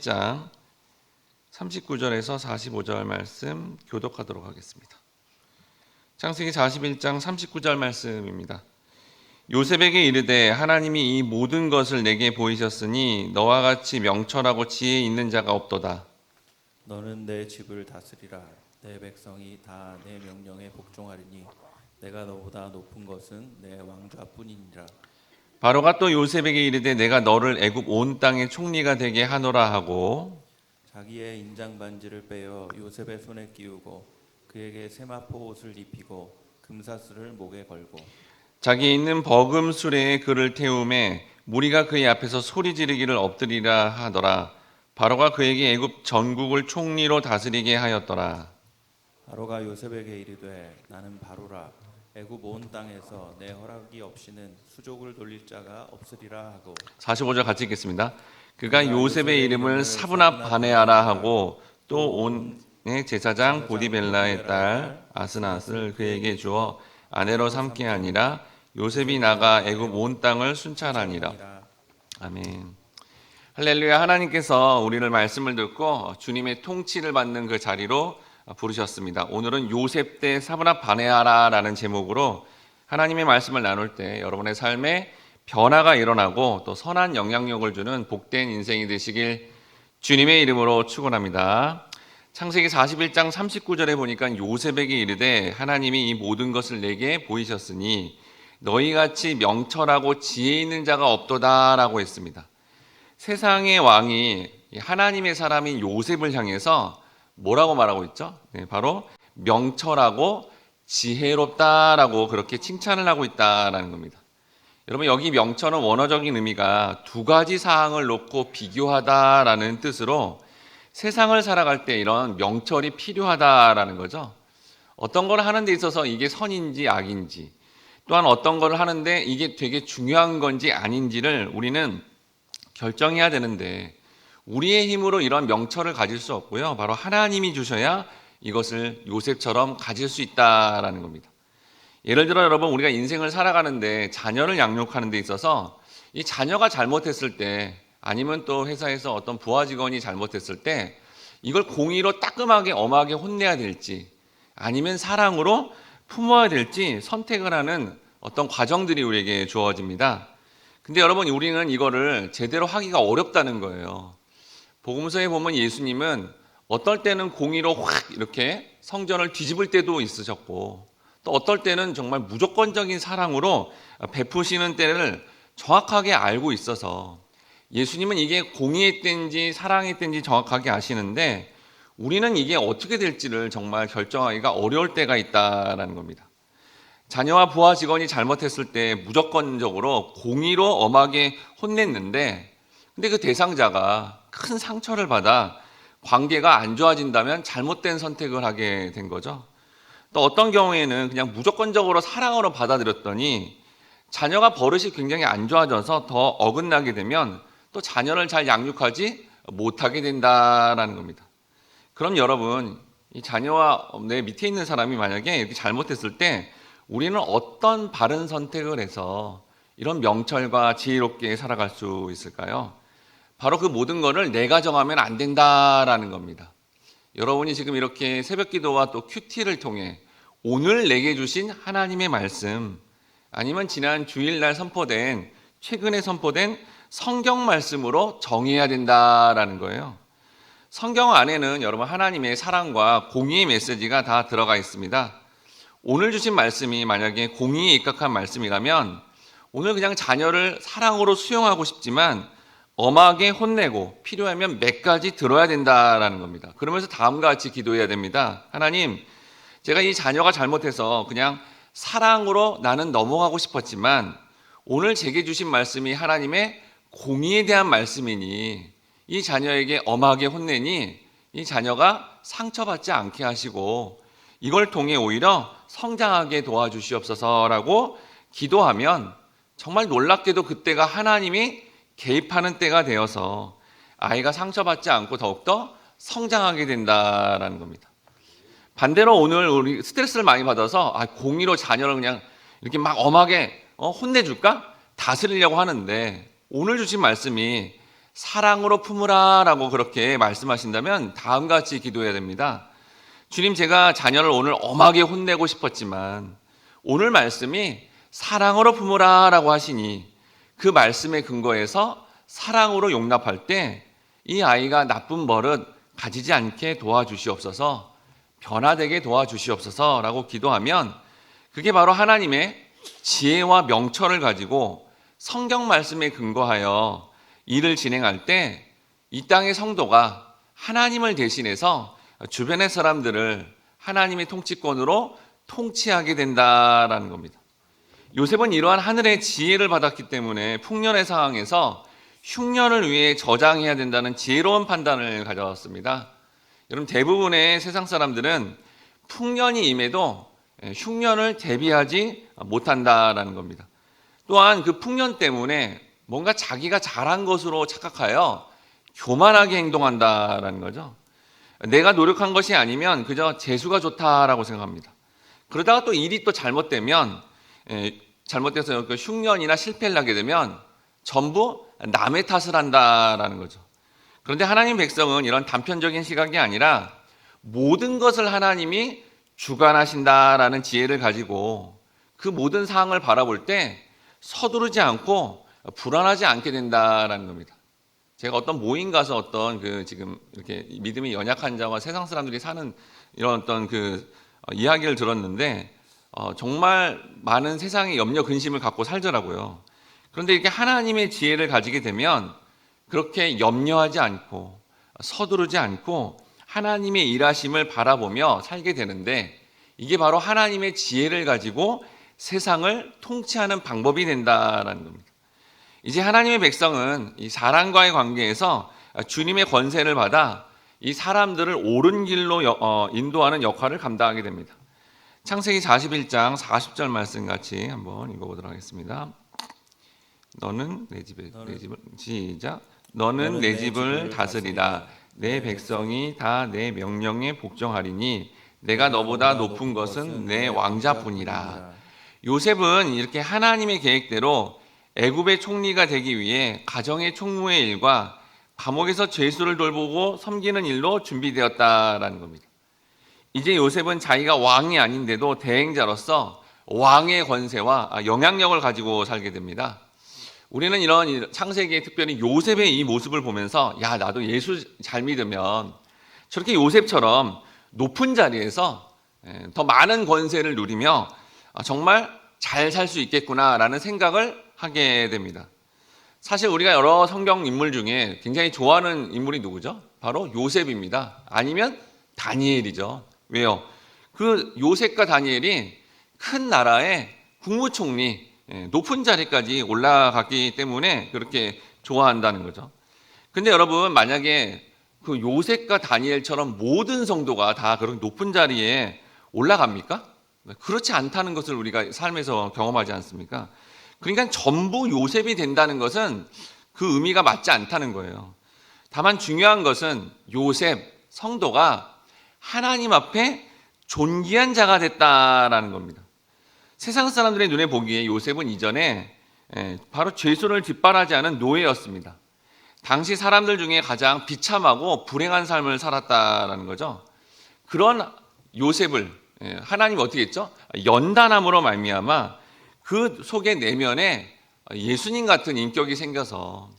41장 39절에서 45절 말씀 교독하도록 하겠습니다. 창세기 41장 39절 말씀입니다. 요셉에게 이르되 하나님이 이 모든 것을 내게 보이셨으니 너와 같이 명철하고 지혜 있는 자가 없도다. 너는 내 집을 다스리라. 내 백성이 다 내 명령에 복종하리니 내가 너보다 높은 것은 내 왕좌뿐이니라. 바로가 또 요셉에게 이르되 내가 너를 애굽 온 땅의 총리가 되게 하노라 하고 자기의 인장 반지를 빼어 요셉의 손에 끼우고 그에게 세마포 옷을 입히고 금사슬을 목에 걸고 자기 있는 버금 수레에 그를 태우매 무리가 그의 앞에서 소리 지르기를 엎드리라 하더라. 바로가 그에게 애굽 전국을 총리로 다스리게 하였더라. 바로가 요셉에게 이르되 나는 바로라. 애굽 온 땅에서 내 허락이 없이는 수족을 돌릴 자가 없으리라 하고 45절 같이 읽겠습니다. 그가 요셉의 이름을 사브낫 바네아라 하고 또 온의 제사장 보디벨라의 딸 아스낫을 그에게 주어 아내로 삼게 하니라. 요셉이 나가 애굽 온 땅을 순찰하니라. 아멘. 할렐루야. 하나님께서 우리를 말씀을 듣고 주님의 통치를 받는 그 자리로 부르셨습니다. 오늘은 요셉 대 사브낫 바네아라라는 제목으로 하나님의 말씀을 나눌 때 여러분의 삶에 변화가 일어나고 또 선한 영향력을 주는 복된 인생이 되시길 주님의 이름으로 축원합니다. 창세기 41장 39절에 보니까 요셉에게 이르되 하나님이 이 모든 것을 내게 보이셨으니 너희같이 명철하고 지혜 있는 자가 없도다라고 했습니다. 세상의 왕이 하나님의 사람인 요셉을 향해서 뭐라고 말하고 있죠? 바로 명철하고 지혜롭다라고 그렇게 칭찬을 하고 있다라는 겁니다. 여러분, 여기 명철은 원어적인 의미가 두 가지 사항을 놓고 비교하다라는 뜻으로 세상을 살아갈 때 이런 명철이 필요하다라는 거죠. 어떤 걸 하는 데 있어서 이게 선인지 악인지, 또한 어떤 걸 하는데 이게 되게 중요한 건지 아닌지를 우리는 결정해야 되는데 우리의 힘으로 이런 명철을 가질 수 없고요. 바로 하나님이 주셔야 이것을 요셉처럼 가질 수 있다라는 겁니다. 예를 들어 여러분, 우리가 인생을 살아가는데 자녀를 양육하는 데 있어서 이 자녀가 잘못했을 때 아니면 또 회사에서 어떤 부하 직원이 잘못했을 때 이걸 공의로 따끔하게 엄하게 혼내야 될지 아니면 사랑으로 품어야 될지 선택을 하는 어떤 과정들이 우리에게 주어집니다. 근데 여러분, 우리는 이거를 제대로 하기가 어렵다는 거예요. 복음서에 보면 예수님은 어떨 때는 공의로 확 이렇게 성전을 뒤집을 때도 있으셨고 또 어떨 때는 정말 무조건적인 사랑으로 베푸시는 때를 정확하게 알고 있어서 예수님은 이게 공의의 때인지 사랑의 때인지 정확하게 아시는데 우리는 이게 어떻게 될지를 정말 결정하기가 어려울 때가 있다라는 겁니다. 자녀와 부하 직원이 잘못했을 때 무조건적으로 공의로 엄하게 혼냈는데 근데 그 대상자가 큰 상처를 받아 관계가 안 좋아진다면 잘못된 선택을 하게 된 거죠. 또 어떤 경우에는 그냥 무조건적으로 사랑으로 받아들였더니 자녀가 버릇이 굉장히 안 좋아져서 더 어긋나게 되면 또 자녀를 잘 양육하지 못하게 된다라는 겁니다. 그럼 여러분, 이 자녀와 내 밑에 있는 사람이 만약에 이렇게 잘못했을 때 우리는 어떤 바른 선택을 해서 이런 명철과 지혜롭게 살아갈 수 있을까요? 바로 그 모든 것을 내가 정하면 안 된다라는 겁니다. 여러분이 지금 이렇게 새벽 기도와 또 큐티를 통해 오늘 내게 주신 하나님의 말씀 아니면 지난 주일날 선포된 최근에 선포된 성경 말씀으로 정해야 된다라는 거예요. 성경 안에는 여러분 하나님의 사랑과 공의의 메시지가 다 들어가 있습니다. 오늘 주신 말씀이 만약에 공의에 입각한 말씀이라면 오늘 그냥 자녀를 사랑으로 수용하고 싶지만 엄하게 혼내고 필요하면 몇 가지 들어야 된다라는 겁니다. 그러면서 다음과 같이 기도해야 됩니다. 하나님, 제가 이 자녀가 잘못해서 그냥 사랑으로 나는 넘어가고 싶었지만 오늘 제게 주신 말씀이 하나님의 공의에 대한 말씀이니 이 자녀에게 엄하게 혼내니 이 자녀가 상처받지 않게 하시고 이걸 통해 오히려 성장하게 도와주시옵소서라고 기도하면 정말 놀랍게도 그때가 하나님이 개입하는 때가 되어서 아이가 상처받지 않고 더욱더 성장하게 된다라는 겁니다. 반대로 오늘 우리 스트레스를 많이 받아서 공의로 자녀를 그냥 이렇게 막 엄하게 혼내줄까? 다스리려고 하는데 오늘 주신 말씀이 사랑으로 품으라 라고 그렇게 말씀하신다면 다음과 같이 기도해야 됩니다. 주님, 제가 자녀를 오늘 엄하게 혼내고 싶었지만 오늘 말씀이 사랑으로 품으라 라고 하시니 그 말씀의 근거에서 사랑으로 용납할 때 이 아이가 나쁜 버릇 가지지 않게 도와주시옵소서, 변화되게 도와주시옵소서 라고 기도하면 그게 바로 하나님의 지혜와 명철을 가지고 성경 말씀에 근거하여 일을 진행할 때 이 땅의 성도가 하나님을 대신해서 주변의 사람들을 하나님의 통치권으로 통치하게 된다라는 겁니다. 요셉은 이러한 하늘의 지혜를 받았기 때문에 풍년의 상황에서 흉년을 위해 저장해야 된다는 지혜로운 판단을 가져왔습니다. 여러분, 대부분의 세상 사람들은 풍년이 임해도 흉년을 대비하지 못한다라는 겁니다. 또한 그 풍년 때문에 뭔가 자기가 잘한 것으로 착각하여 교만하게 행동한다라는 거죠. 내가 노력한 것이 아니면 그저 재수가 좋다라고 생각합니다. 그러다가 또 일이 또 잘못되면 잘못돼서 그 흉년이나 실패를 하게 되면 전부 남의 탓을 한다라는 거죠. 그런데 하나님 백성은 이런 단편적인 시각이 아니라 모든 것을 하나님이 주관하신다라는 지혜를 가지고 그 모든 상황을 바라볼 때 서두르지 않고 불안하지 않게 된다라는 겁니다. 제가 어떤 모임 가서 어떤 지금 이렇게 믿음이 연약한 자와 세상 사람들이 사는 이런 어떤 이야기를 들었는데 정말 많은 세상의 염려 근심을 갖고 살더라고요. 그런데 이렇게 하나님의 지혜를 가지게 되면 그렇게 염려하지 않고 서두르지 않고 하나님의 일하심을 바라보며 살게 되는데 이게 바로 하나님의 지혜를 가지고 세상을 통치하는 방법이 된다라는 겁니다. 이제 하나님의 백성은 이 사람과의 관계에서 주님의 권세를 받아 이 사람들을 옳은 길로 인도하는 역할을 감당하게 됩니다. 창세기 41장 40절 말씀 같이 한번 읽어보도록 하겠습니다. 너는 내 집을 시작. 너는 내 집을 다스리라. 내 백성이 다 내 명령에 복종하리니 내가 너보다 높은 것은 내 왕자뿐이라. 요셉은 이렇게 하나님의 계획대로 애굽의 총리가 되기 위해 가정의 총무의 일과 감옥에서 죄수를 돌보고 섬기는 일로 준비되었다라는 겁니다. 이제 요셉은 자기가 왕이 아닌데도 대행자로서 왕의 권세와 영향력을 가지고 살게 됩니다. 우리는 이런 창세기에 특별히 요셉의 이 모습을 보면서 야, 나도 예수 잘 믿으면 저렇게 요셉처럼 높은 자리에서 더 많은 권세를 누리며 정말 잘 살 수 있겠구나라는 생각을 하게 됩니다. 사실 우리가 여러 성경 인물 중에 굉장히 좋아하는 인물이 누구죠? 바로 요셉입니다. 아니면 다니엘이죠. 왜요? 그 요셉과 다니엘이 큰 나라의 국무총리, 높은 자리까지 올라갔기 때문에 그렇게 좋아한다는 거죠. 근데 여러분, 만약에 그 요셉과 다니엘처럼 모든 성도가 다 그런 높은 자리에 올라갑니까? 그렇지 않다는 것을 우리가 삶에서 경험하지 않습니까? 그러니까 전부 요셉이 된다는 것은 그 의미가 맞지 않다는 거예요. 다만 중요한 것은 요셉, 성도가 하나님 앞에 존귀한 자가 됐다라는 겁니다. 세상 사람들의 눈에 보기에 요셉은 이전에 바로 죄수를 뒷바라지 않은 노예였습니다. 당시 사람들 중에 가장 비참하고 불행한 삶을 살았다라는 거죠. 그런 요셉을 하나님이 어떻게 했죠? 연단함으로 말미암아 그 속의 내면에 예수님 같은 인격이 생겨서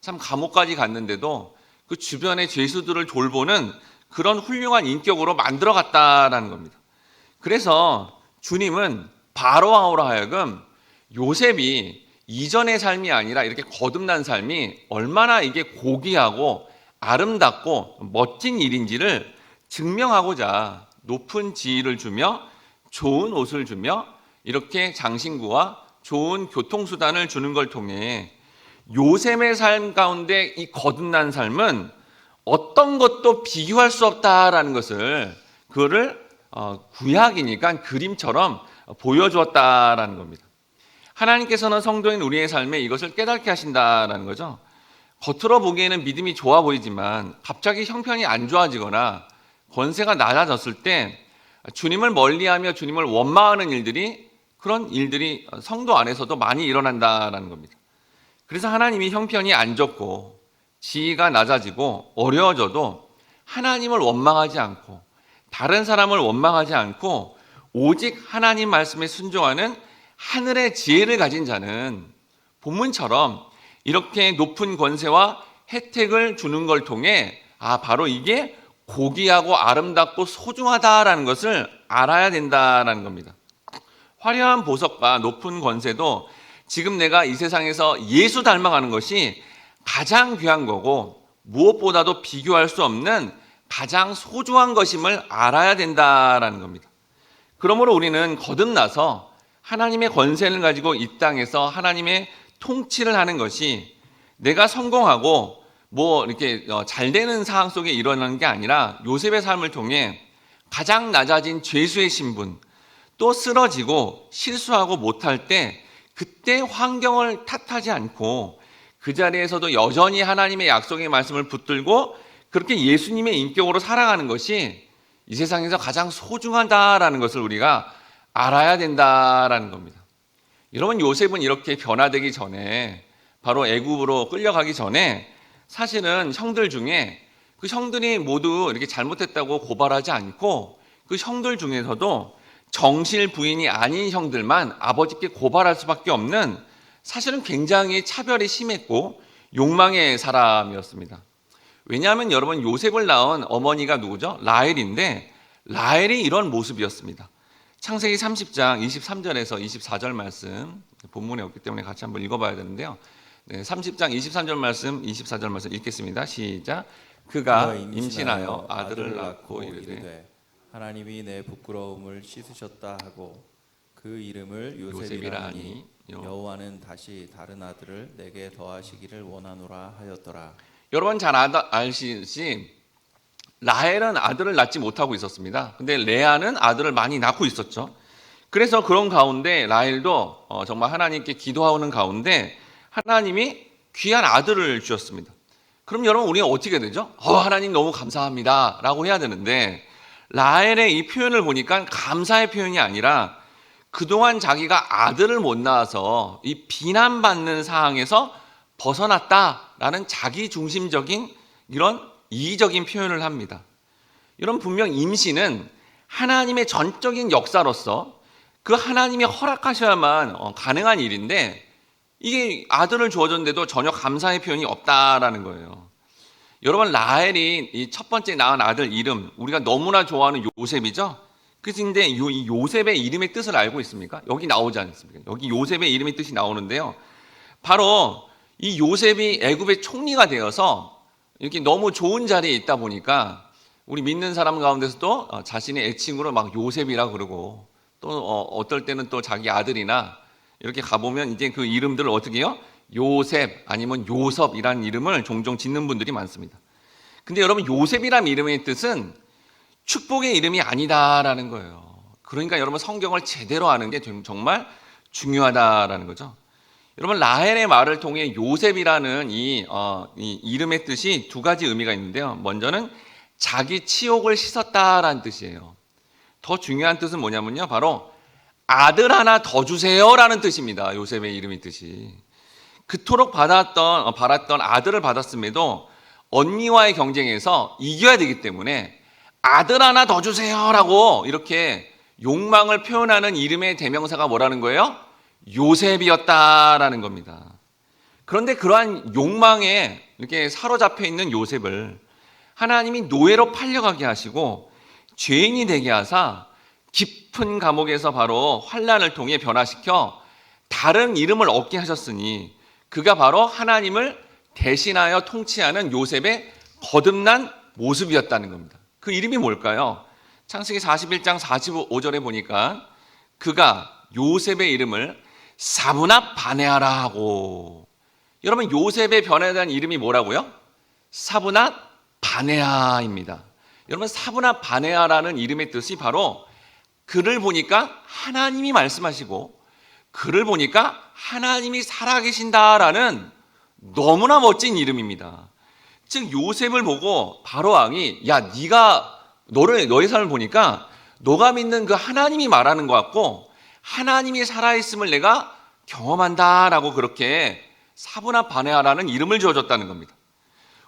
참 감옥까지 갔는데도 그 주변의 죄수들을 돌보는 그런 훌륭한 인격으로 만들어갔다라는 겁니다. 그래서 주님은 바로아오로 하여금 요셉이 이전의 삶이 아니라 이렇게 거듭난 삶이 얼마나 이게 고귀하고 아름답고 멋진 일인지를 증명하고자 높은 지위를 주며 좋은 옷을 주며 이렇게 장신구와 좋은 교통수단을 주는 걸 통해 요셉의 삶 가운데 이 거듭난 삶은 어떤 것도 비교할 수 없다라는 것을 그거를 구약이니까 그림처럼 보여주었다라는 겁니다. 하나님께서는 성도인 우리의 삶에 이것을 깨닫게 하신다라는 거죠. 겉으로 보기에는 믿음이 좋아 보이지만 갑자기 형편이 안 좋아지거나 권세가 낮아졌을 때 주님을 멀리하며 주님을 원망하는 일들이 그런 일들이 성도 안에서도 많이 일어난다라는 겁니다. 그래서 하나님이 형편이 안 좋고 지위가 낮아지고 어려워져도 하나님을 원망하지 않고 다른 사람을 원망하지 않고 오직 하나님 말씀에 순종하는 하늘의 지혜를 가진 자는 본문처럼 이렇게 높은 권세와 혜택을 주는 걸 통해 바로 이게 고귀하고 아름답고 소중하다라는 것을 알아야 된다라는 겁니다. 화려한 보석과 높은 권세도 지금 내가 이 세상에서 예수 닮아가는 것이 가장 귀한 거고 무엇보다도 비교할 수 없는 가장 소중한 것임을 알아야 된다라는 겁니다. 그러므로 우리는 거듭나서 하나님의 권세를 가지고 이 땅에서 하나님의 통치를 하는 것이 내가 성공하고 이렇게 잘 되는 상황 속에 일어나는 게 아니라 요셉의 삶을 통해 가장 낮아진 죄수의 신분, 또 쓰러지고 실수하고 못할 때 그때 환경을 탓하지 않고 그 자리에서도 여전히 하나님의 약속의 말씀을 붙들고 그렇게 예수님의 인격으로 살아가는 것이 이 세상에서 가장 소중하다라는 것을 우리가 알아야 된다라는 겁니다. 여러분, 요셉은 이렇게 변화되기 전에 바로 애굽으로 끌려가기 전에 사실은 형들 중에 그 형들이 모두 이렇게 잘못했다고 고발하지 않고 그 형들 중에서도 정실 부인이 아닌 형들만 아버지께 고발할 수밖에 없는 사실은 굉장히 차별이 심했고 욕망의 사람이었습니다. 왜냐하면 여러분, 요셉을 낳은 어머니가 누구죠? 라헬인데 라헬이 이런 모습이었습니다. 창세기 30장 23절에서 24절 말씀, 본문에 없기 때문에 같이 한번 읽어봐야 되는데요. 30장 23절 말씀, 24절 말씀 읽겠습니다. 시작. 그가 임신하여 아들을 낳고 이르되 하나님이 내 부끄러움을 씻으셨다 하고 그 이름을 요셉이라 하니 여호와는 다시 다른 아들을 내게 더하시기를 원하노라 하였더라. 여러분 잘 아시지 라헬은 아들을 낳지 못하고 있었습니다. 근데 레아는 아들을 많이 낳고 있었죠. 그래서 그런 가운데 라헬도 정말 하나님께 기도하는 가운데 하나님이 귀한 아들을 주셨습니다. 그럼 여러분 우리가 어떻게 되죠? 하나님 너무 감사합니다 라고 해야 되는데 라헬의 이 표현을 보니까 감사의 표현이 아니라 그동안 자기가 아들을 못 낳아서 이 비난받는 상황에서 벗어났다라는 자기중심적인 이런 이기적인 표현을 합니다. 이런 분명 임신은 하나님의 전적인 역사로서 그 하나님이 허락하셔야만 가능한 일인데 이게 아들을 주어졌는데도 전혀 감사의 표현이 없다라는 거예요. 여러분, 라헬이 이 첫 번째 낳은 아들 이름 우리가 너무나 좋아하는 요셉이죠. 근데 이 요셉의 이름의 뜻을 알고 있습니까? 여기 나오지 않습니까? 여기 요셉의 이름의 뜻이 나오는데요. 바로 이 요셉이 애굽의 총리가 되어서 이렇게 너무 좋은 자리에 있다 보니까 우리 믿는 사람 가운데서도 자신의 애칭으로 막 요셉이라 그러고 또 어떨 때는 또 자기 아들이나 이렇게 가보면 이제 그 이름들을 어떻게 해요? 요셉 아니면 요섭이라는 이름을 종종 짓는 분들이 많습니다. 근데 여러분, 요셉이라는 이름의 뜻은 축복의 이름이 아니다라는 거예요. 그러니까 여러분, 성경을 제대로 아는 게 정말 중요하다라는 거죠. 여러분, 라헬의 말을 통해 요셉이라는 이 이름의 뜻이 두 가지 의미가 있는데요. 먼저는 자기 치욕을 씻었다라는 뜻이에요. 더 중요한 뜻은 뭐냐면요, 바로 아들 하나 더 주세요라는 뜻입니다. 요셉의 이름의 뜻이. 그토록 바랐던 아들을 받았음에도 언니와의 경쟁에서 이겨야 되기 때문에 아들 하나 더 주세요라고 이렇게 욕망을 표현하는 이름의 대명사가 뭐라는 거예요? 요셉이었다라는 겁니다. 그런데 그러한 욕망에 이렇게 사로잡혀 있는 요셉을 하나님이 노예로 팔려가게 하시고 죄인이 되게 하사 깊은 감옥에서 바로 환난을 통해 변화시켜 다른 이름을 얻게 하셨으니 그가 바로 하나님을 대신하여 통치하는 요셉의 거듭난 모습이었다는 겁니다. 그 이름이 뭘까요? 창세기 41장 45절에 보니까 그가 요셉의 이름을 사브나 바네아라 하고, 여러분 요셉의 변화에 대한 이름이 뭐라고요? 사브나 바네아입니다. 여러분, 사브나 바네아라는 이름의 뜻이 바로 그를 보니까 하나님이 말씀하시고 그를 보니까 하나님이 살아계신다라는 너무나 멋진 이름입니다. 즉 요셉을 보고 바로 왕이 너의 삶을 보니까 너가 믿는 그 하나님이 말하는 것 같고 하나님이 살아있음을 내가 경험한다라고 그렇게 사브나 바네아라는 이름을 지어줬다는 겁니다.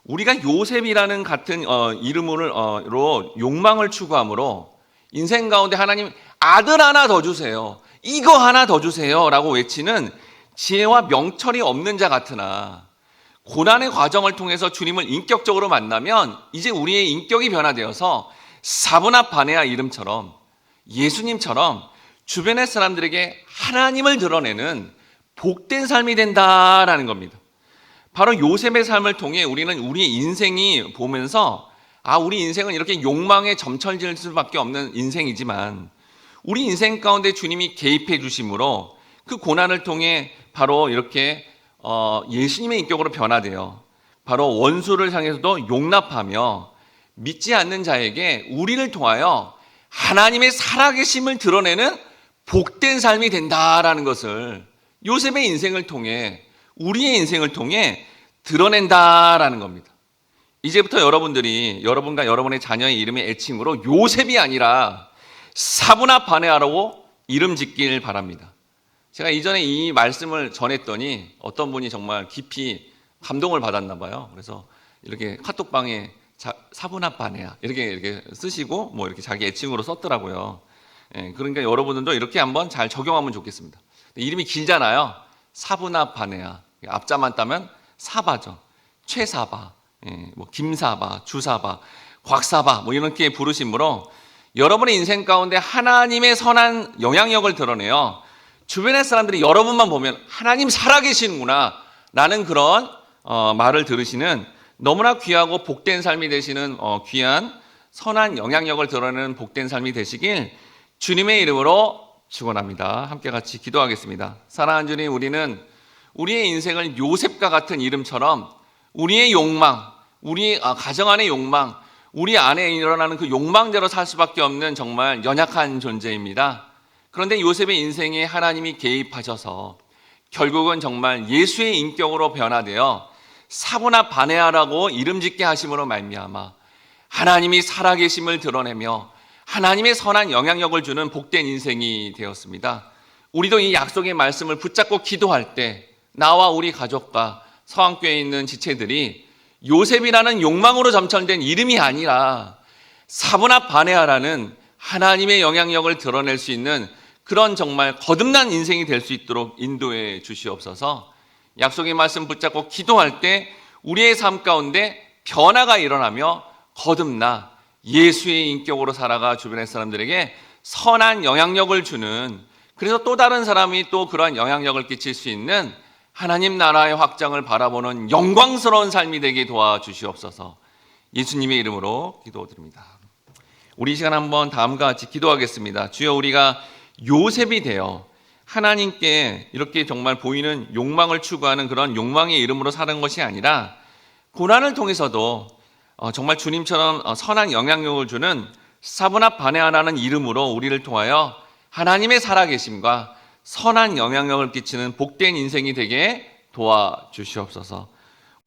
우리가 요셉이라는 같은 이름으로 욕망을 추구함으로 인생 가운데 하나님 아들 하나 더 주세요, 이거 하나 더 주세요 라고 외치는 지혜와 명철이 없는 자 같으나 고난의 과정을 통해서 주님을 인격적으로 만나면 이제 우리의 인격이 변화되어서 사브나 바네아 이름처럼 예수님처럼 주변의 사람들에게 하나님을 드러내는 복된 삶이 된다라는 겁니다. 바로 요셉의 삶을 통해 우리는 우리의 인생이 보면서 우리 인생은 이렇게 욕망에 점철질 수밖에 없는 인생이지만 우리 인생 가운데 주님이 개입해 주심으로 그 고난을 통해 바로 이렇게 예수님의 인격으로 변화되어 바로 원수를 향해서도 용납하며 믿지 않는 자에게 우리를 통하여 하나님의 살아계심을 드러내는 복된 삶이 된다라는 것을 요셉의 인생을 통해 우리의 인생을 통해 드러낸다라는 겁니다. 이제부터 여러분들이 여러분과 여러분의 자녀의 이름의 애칭으로 요셉이 아니라 사브나 바네아라고 이름 짓길 바랍니다. 제가 이전에 이 말씀을 전했더니 어떤 분이 정말 깊이 감동을 받았나 봐요. 그래서 이렇게 카톡방에 사브나 바네아 이렇게 쓰시고 뭐 이렇게 자기 애칭으로 썼더라고요. 그러니까 여러분들도 이렇게 한번 잘 적용하면 좋겠습니다. 이름이 길잖아요. 사브나 바네아. 앞자만 따면 사바죠. 최사바, 뭐 김사바, 주사바, 곽사바 뭐 이렇게 부르심으로 여러분의 인생 가운데 하나님의 선한 영향력을 드러내요. 주변의 사람들이 여러분만 보면 하나님 살아계시는구나 라는 그런 말을 들으시는 너무나 귀하고 복된 삶이 되시는 귀한 선한 영향력을 드러내는 복된 삶이 되시길 주님의 이름으로 축원합니다. 함께 같이 기도하겠습니다. 사랑하는 주님, 우리는 우리의 인생을 요셉과 같은 이름처럼 우리의 욕망, 우리 가정 안의 욕망, 우리 안에 일어나는 그 욕망대로 살 수밖에 없는 정말 연약한 존재입니다. 그런데 요셉의 인생에 하나님이 개입하셔서 결국은 정말 예수의 인격으로 변화되어 사브나 바네아라고 이름 짓게 하심으로 말미암아 하나님이 살아계심을 드러내며 하나님의 선한 영향력을 주는 복된 인생이 되었습니다. 우리도 이 약속의 말씀을 붙잡고 기도할 때 나와 우리 가족과 서안교회에 있는 지체들이 요셉이라는 욕망으로 점철된 이름이 아니라 사브나 바네아라는 하나님의 영향력을 드러낼 수 있는 그런 정말 거듭난 인생이 될 수 있도록 인도해 주시옵소서. 약속의 말씀 붙잡고 기도할 때 우리의 삶 가운데 변화가 일어나며 거듭나 예수의 인격으로 살아가 주변의 사람들에게 선한 영향력을 주는, 그래서 또 다른 사람이 또 그러한 영향력을 끼칠 수 있는 하나님 나라의 확장을 바라보는 영광스러운 삶이 되게 도와주시옵소서. 예수님의 이름으로 기도드립니다. 우리 이 시간 한번 다음과 같이 기도하겠습니다. 주여, 우리가 요셉이 되어 하나님께 이렇게 정말 보이는 욕망을 추구하는 그런 욕망의 이름으로 사는 것이 아니라 고난을 통해서도 정말 주님처럼 선한 영향력을 주는 사브나 바네아라는 이름으로 우리를 통하여 하나님의 살아계심과 선한 영향력을 끼치는 복된 인생이 되게 도와주시옵소서.